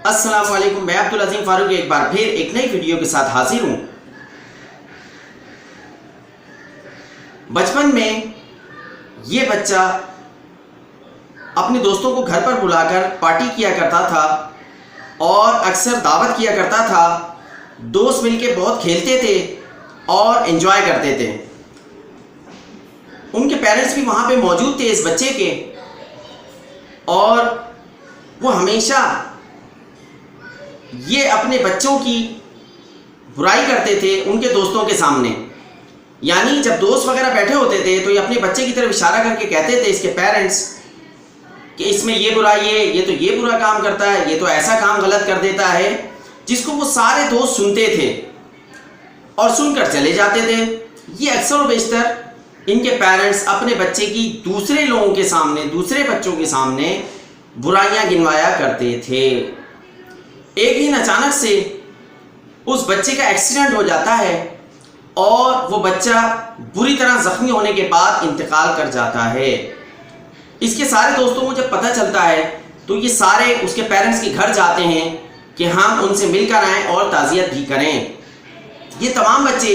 अस्सलाम वालेकुम, मैं अब्दुल अजीम फारूक एक बार फिर एक नई वीडियो के साथ हाजिर हूँ। बचपन में ये बच्चा अपने दोस्तों को घर पर बुलाकर पार्टी किया करता था और अक्सर दावत किया करता था। दोस्त मिलके बहुत खेलते थे और एंजॉय करते थे। उनके पेरेंट्स भी वहाँ पे मौजूद थे इस बच्चे के, और वो हमेशा ये अपने बच्चों की बुराई करते थे उनके दोस्तों के सामने। यानी जब दोस्त वगैरह बैठे होते थे तो ये अपने बच्चे की तरफ इशारा करके कहते थे इसके पेरेंट्स कि इसमें ये बुराई है, ये तो ये बुरा काम करता है, ये तो ऐसा काम गलत कर देता है, जिसको वो सारे दोस्त सुनते थे और सुनकर चले जाते थे। ये अक्सर व बेशतर इनके पेरेंट्स अपने बच्चे की दूसरे लोगों के सामने, दूसरे बच्चों के सामने बुराइयां गिनवाया करते थे। एक दिन अचानक से उस बच्चे का एक्सीडेंट हो जाता है और वो बच्चा बुरी तरह जख्मी होने के बाद इंतकाल कर जाता है। इसके सारे दोस्तों को जब पता चलता है तो ये सारे उसके पेरेंट्स के घर जाते हैं कि हम उनसे मिलकर आएँ और ताज़ियत भी करें। ये तमाम बच्चे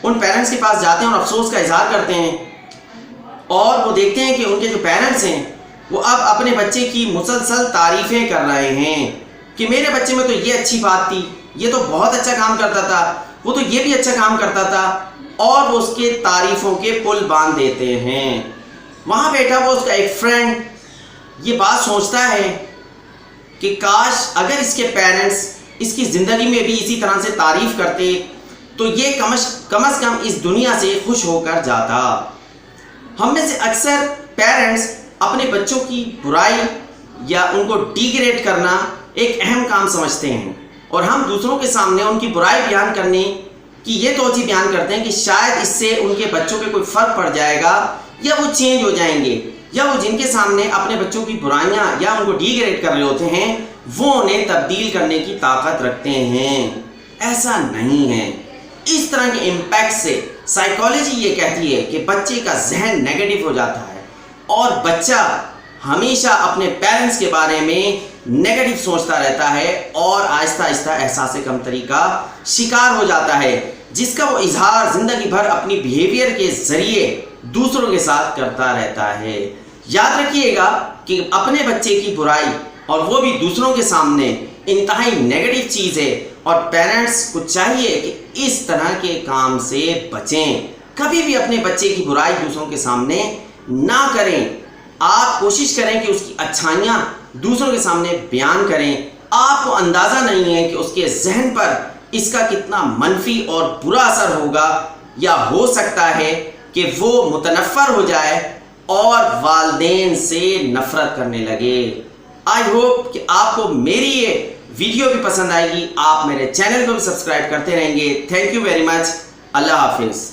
उन पेरेंट्स के पास जाते हैं और अफसोस का इजहार करते हैं, और वो देखते हैं कि उनके जो पेरेंट्स हैं वो अब अपने बच्चे की मुसलसल तारीफ़ें कर रहे हैं कि मेरे बच्चे में तो ये अच्छी बात थी, ये तो बहुत अच्छा काम करता था, वो तो ये भी अच्छा काम करता था, और वो उसके तारीफ़ों के पुल बांध देते हैं। वहाँ बैठा वो उसका एक फ्रेंड ये बात सोचता है कि काश अगर इसके पेरेंट्स इसकी ज़िंदगी में भी इसी तरह से तारीफ़ करते तो ये कम से कम इस दुनिया से खुश होकर जाता। हम में से अक्सर पेरेंट्स अपने बच्चों की बुराई या उनको डिग्रेड करना एक अहम काम समझते हैं, और हम दूसरों के सामने उनकी बुराई बयान करने की ये तोज़ी बयान करते हैं कि शायद इससे उनके बच्चों पे कोई फ़र्क पड़ जाएगा, या वो चेंज हो जाएंगे, या वो जिनके सामने अपने बच्चों की बुराइयां या उनको डिग्रेड कर रहे होते हैं वो उन्हें तब्दील करने की ताकत रखते हैं। ऐसा नहीं है। इस तरह के इम्पैक्ट से साइकोलॉजी ये कहती है कि बच्चे का जहन नेगेटिव हो जाता है और बच्चा हमेशा अपने पेरेंट्स के बारे में नेगेटिव सोचता रहता है और आहिस्ता आहिस्ता एहसास कमतरी का शिकार हो जाता है, जिसका वो इजहार ज़िंदगी भर अपनी बिहेवियर के ज़रिए दूसरों के साथ करता रहता है। याद रखिएगा कि अपने बच्चे की बुराई और वो भी दूसरों के सामने इंतहाई नेगेटिव चीज़ है, और पेरेंट्स को चाहिए कि इस तरह के काम से बचें। कभी भी अपने बच्चे की बुराई दूसरों के सामने ना करें। आप कोशिश करें कि उसकी अच्छाइयाँ दूसरों के सामने बयान करें। आपको अंदाज़ा नहीं है कि उसके जहन पर इसका कितना मनफी और बुरा असर होगा, या हो सकता है कि वो मुतनफ़र हो जाए और वालिदैन से नफ़रत करने लगे। आई होप कि आपको मेरी ये वीडियो भी पसंद आएगी। आप मेरे चैनल को भी सब्सक्राइब करते रहेंगे। Thank you very much. अल्लाह हाफिज़।